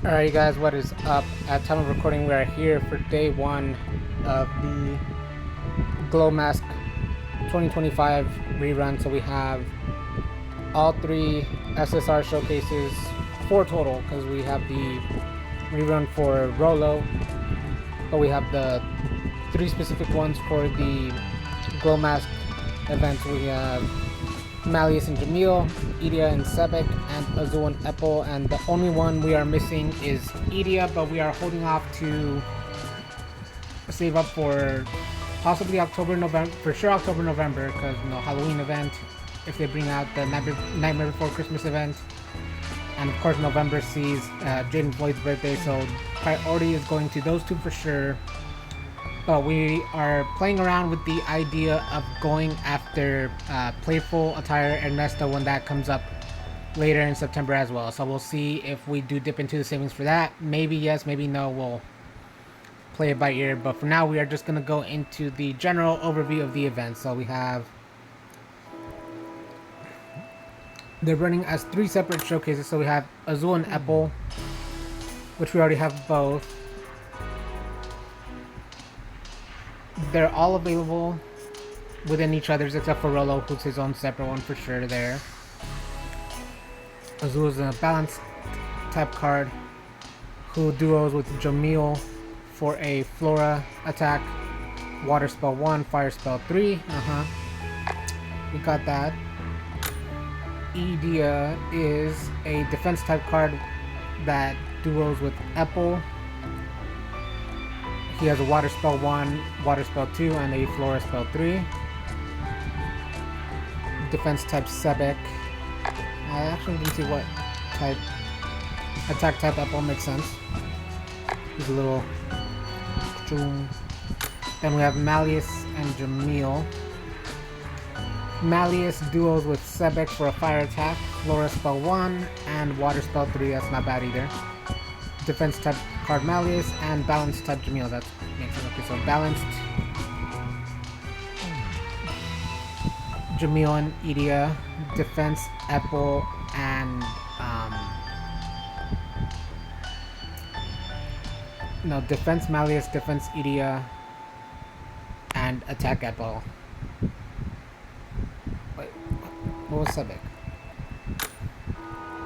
Alright, you guys, what is up? At time of recording, we are here for day one of the Glow Mask 2025 rerun. So we have all three SSR showcases, four total, because we have the rerun for Rollo, but we have the three specific ones for the Glow Mask event. We have Malleus and Jamil, Idia and Sebek, and Azul and Epel, and the only one we are missing is Idia, but we are holding off to save up for possibly October, November, for sure October, November, because Halloween event, if they bring out the Nightmare Before Christmas event, and of course November sees Jaden Floyd's birthday, so priority is going to those two for sure. But we are playing around with the idea of going after Playful Attire Ernesto when that comes up later in September as well. So we'll see if we do dip into the savings for that. Maybe yes, maybe no. We'll play it by ear. But for now, we are just going to go into the general overview of the event. So we have... They're running as three separate showcases. So we have Azul and Epel, which we already have both. They're all available within each other's except for Rollo, who's his own separate one for sure there. Azul is a balanced type card who duos with Jamil for a Flora attack, Water Spell 1, Fire Spell 3. We got that. Idia is a defense type card that duos with Epel. He has a Water Spell 1, Water Spell 2, and a Flora Spell 3. Defense type Sebek. I actually didn't see what type. Attack type Epel makes sense. He's a little... Then we have Malleus and Jamil. Malleus duos with Sebek for a fire attack, Flora Spell 1, and Water Spell 3. That's not bad either. Defense type card Malleus and balanced type Jamil. That makes it okay. So balanced Jamil and Idia, defense Epel, and defense Malleus, defense Idia, and attack Epel. Wait, what was Sebek?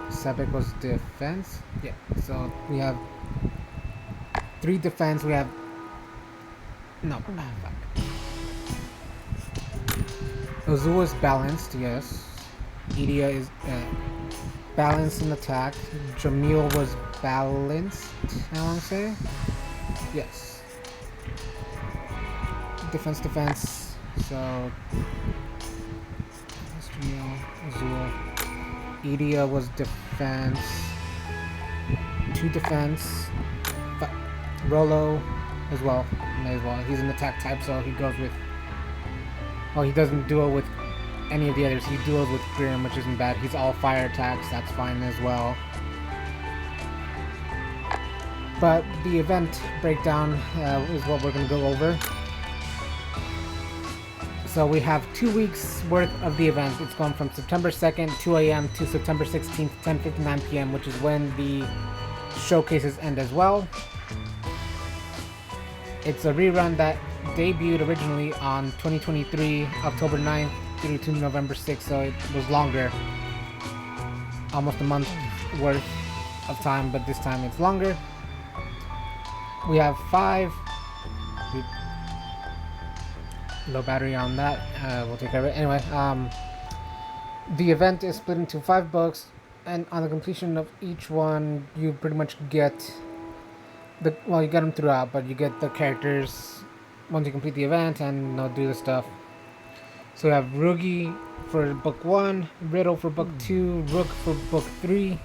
Sebek was defense? Yeah, so we have three defense, we have... No, fuck. Azul is balanced, yes. Idia is balanced in attack. Jamil was balanced, I want to say. Yes. Defense. So... Jamil, Azul. Idia was defense. 2 defense. Rollo as well. May as well. He's an attack type, so he goes with... Well, he doesn't duo with any of the others. He duos with Grim, which isn't bad. He's all fire attacks. That's fine as well. But the event breakdown is what we're going to go over. So we have 2 weeks worth of the event. It's going from September 2nd, 2 a.m. to September 16th, 10:59 p.m., which is when the showcases end as well. It's a rerun that debuted originally on 2023, October 9th through to November 6th, so it was longer. Almost a month worth of time, but this time it's longer. We have 5... Low battery on that. We'll take care of it. Anyway, the event is split into 5 books, and on the completion of each one, you pretty much get the... Well, you get them throughout, but you get the characters once you complete the event and do the stuff. So we have Ruggie for book 1, Riddle for book 2, Rook for book 3,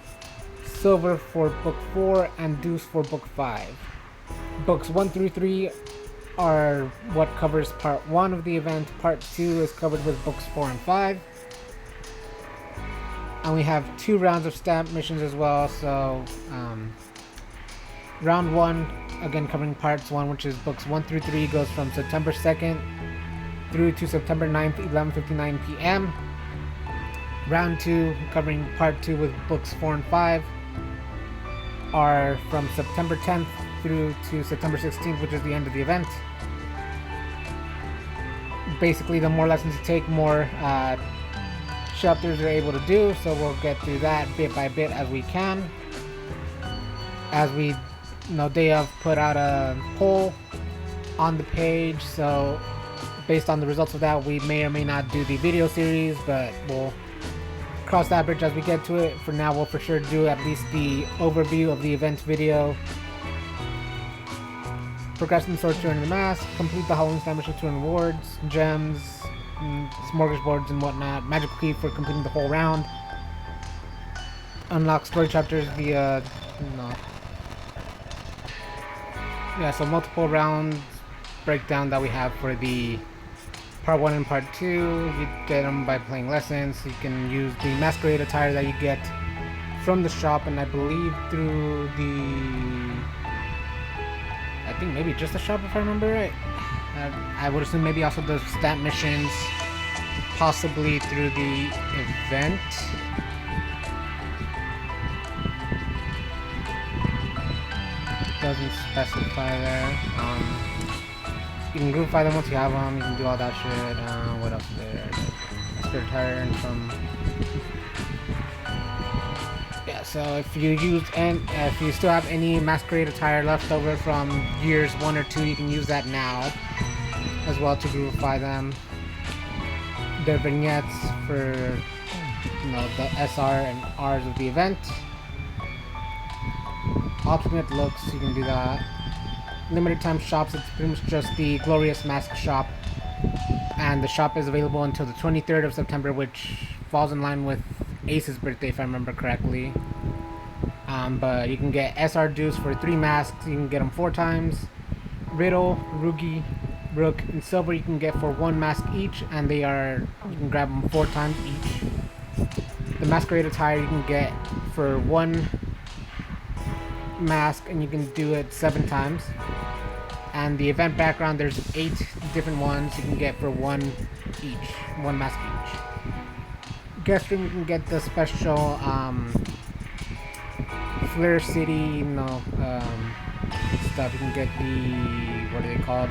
Silver for book 4, and Deuce for book 5. Books 1 through 3 are what covers part 1 of the event. Part 2 is covered with books 4 and 5. And we have 2 rounds of stamp missions as well. So round 1, again covering parts 1, which is books 1 through 3, goes from September 2nd through to September 9th, 11:59 p.m. Round 2, covering part 2 with books 4 and 5, are from September 10th through to September 16th, which is the end of the event. Basically, the more lessons you take, more chapters you're able to do, so we'll get through that bit by bit as we can. As we day of put out a poll on the page, so based on the results of that, we may or may not do the video series, but we'll cross that bridge as we get to it. For now, we'll for sure do at least the overview of the event video. Progress in the sword to earn the mask, complete the Halloween Slam mission to earn rewards, gems, smorgasbords and whatnot, magical key for completing the whole round, unlock story chapters via so multiple rounds breakdown that we have for the part 1 and part 2. You get them by playing lessons. You can use the Masquerade attire that you get from the shop, and I believe through I think maybe just the shop if I remember right. I would assume maybe also the stat missions, possibly through the event. Doesn't specify there. You can groupify them once you have them. You can do all that shit. What else is there? Spirit Tyrant from. Yeah. So if you if you still have any Masquerade attire left over from years 1 or 2, you can use that now as well to groupify them. Their vignettes for the SR and Rs of the event. Alternate looks, you can do that. Limited time shops, it's pretty much just the Glorious Mask shop, and the shop is available until the 23rd of September, which falls in line with Ace's birthday if I remember correctly. But you can get SR Deuce for 3 masks, you can get them 4 times. Riddle, Ruggie, Rook, and Silver you can get for 1 mask each, and you can grab them 4 times each. The Masquerade attire you can get for 1 mask, and you can do it 7 times. And the event background, there's 8 different ones you can get for 1 mask each. Guest room, you can get the special Fleur City stuff. You can get the, what are they called?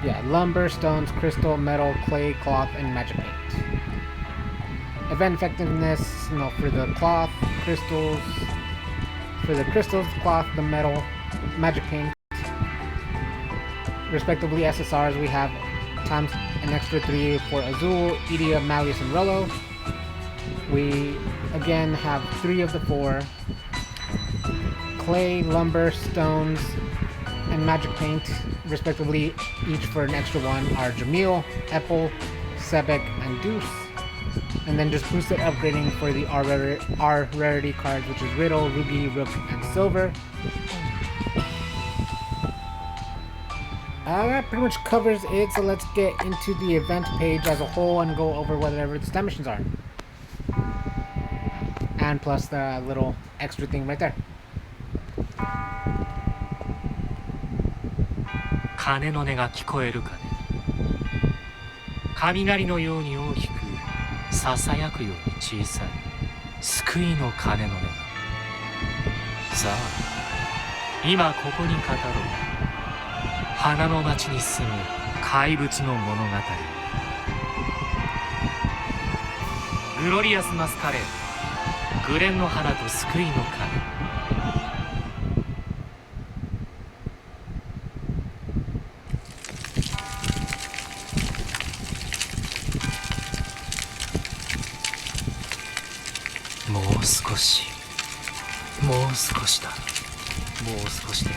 Yeah, lumber, stones, crystal, metal, clay, cloth, and magic paint. Event effectiveness, for the cloth, crystals. For the crystals, cloth, the metal, magic paint, respectively. SSRs, we have times an extra 3 for Azul, Idia, Malleus, and Rollo. We again have 3 of the 4. Clay, lumber, stones, and magic paint, respectively, each for an extra 1 are Jamil, Epel, Sebek, and Deuce. And then just boosted upgrading for the R rarity cards, which is Riddle, Ruggie, Rook, and Silver. That pretty much covers it, so let's get into the event page as a whole and go over whatever the stat missions are. And plus the little extra thing right there. 鐘の音が聞こえるかね。雷のように大きくささやくように小さい救いの鐘の音が。さあ今ここに語ろう。花の町に住む怪物の物語。グロリアスマスカレード、グレンの花と救いの鐘。もう少しだ。もう少しで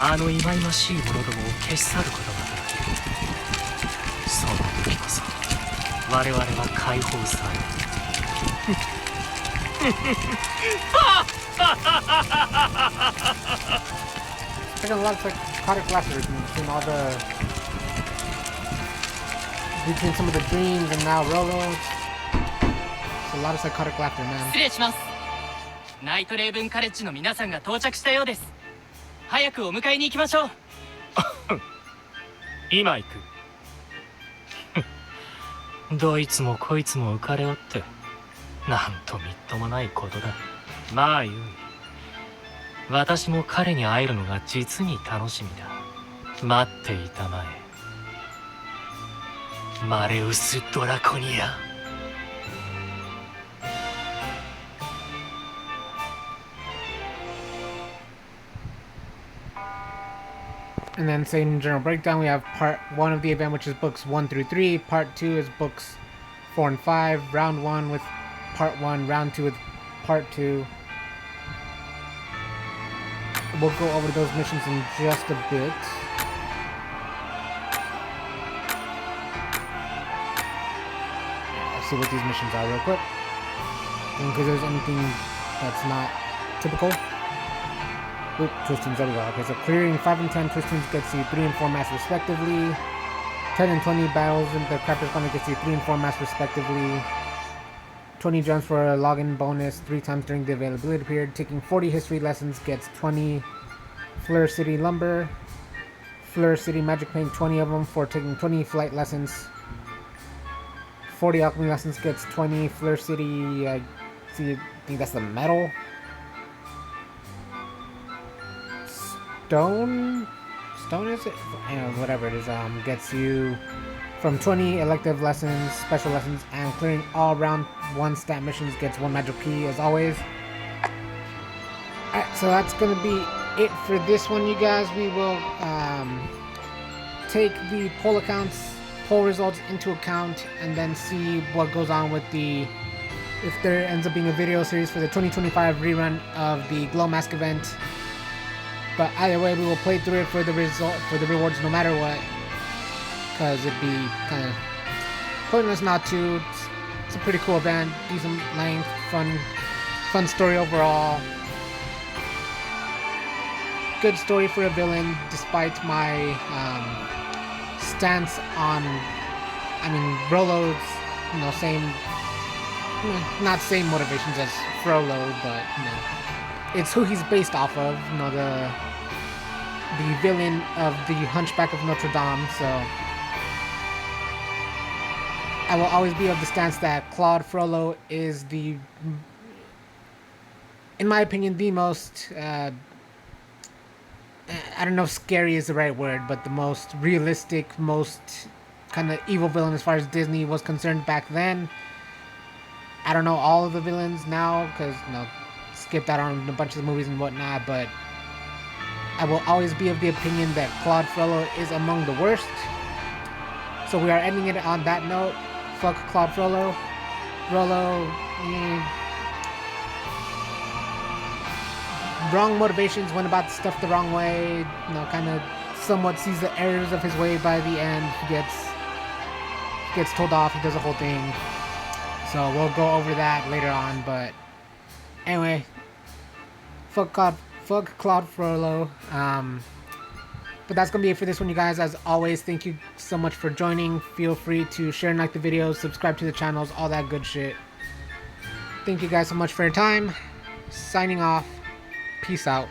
あの忌々しいものどもを消し去ることができる。その時こそ我々は解放される。There's a lot of psychotic laughter between some of the dreams and now Rollo. It's a lot of psychotic laughter, man. 失礼します。ナイトレーブンカレッジの皆さんが到着したようです。早くお迎えに行きましょう。今行く。どいつもこいつも浮かれおって、なんとみっともないことだ。まあよい。私も彼に会えるのが実に楽しみだ。待っていたまえ。マレウス・ドラコニア。And then saying general breakdown, we have part 1 of the event, which is books 1 through 3. Part 2 is books 4 and 5. Round 1 with part 1. Round 2 with part 2. We'll go over those missions in just a bit. Let's see what these missions are real quick. In case there's anything that's not typical. Oop, twist teams, there we go. Okay, so clearing 5 and 10 twist teams gets you 3 and 4 mass respectively. 10 and 20 battles in the Crafter's Corner gets you 3 and 4 mass respectively. 20 gems for a login bonus 3 times during the availability period. Taking 40 history lessons gets 20 Fleur City lumber. Fleur City magic paint, 20 of them for taking 20 flight lessons. 40 alchemy lessons gets 20 Fleur City. I think that's the metal. Stone is it? Whatever it is, gets you from 20 elective lessons, special lessons, and clearing all round 1 stat missions gets 1 magic key as always. Alright, so that's gonna be it for this one, you guys. We will take the poll results into account, and then see what goes on with if there ends up being a video series for the 2025 rerun of the Glow Mask event. But either way, we will play through it for the rewards no matter what, because it'd be kind of pointless not to. It's a pretty cool event, decent length, fun story overall. Good story for a villain, despite my stance on, Rollo's, not same motivations as Frollo, but it's who he's based off of, the villain of the Hunchback of Notre Dame. So I will always be of the stance that Claude Frollo is in my opinion, the most I don't know if scary is the right word, but the most realistic, most kind of evil villain as far as Disney was concerned back then. I don't know all of the villains now, because skipped out on a bunch of the movies and whatnot, but I will always be of the opinion that Claude Frollo is among the worst. So we are ending it on that note. Fuck Claude Frollo. Rollo, wrong motivations, went about the stuff the wrong way, kind of somewhat sees the errors of his way by the end. He gets told off, he does the whole thing. So we'll go over that later on, but anyway, fuck Claude Frollo. But that's gonna be it for this one, you guys. As always, thank you so much for joining. Feel free to share and like the videos, subscribe to the channels, all that good shit. Thank you guys so much for your time. Signing off. Peace out.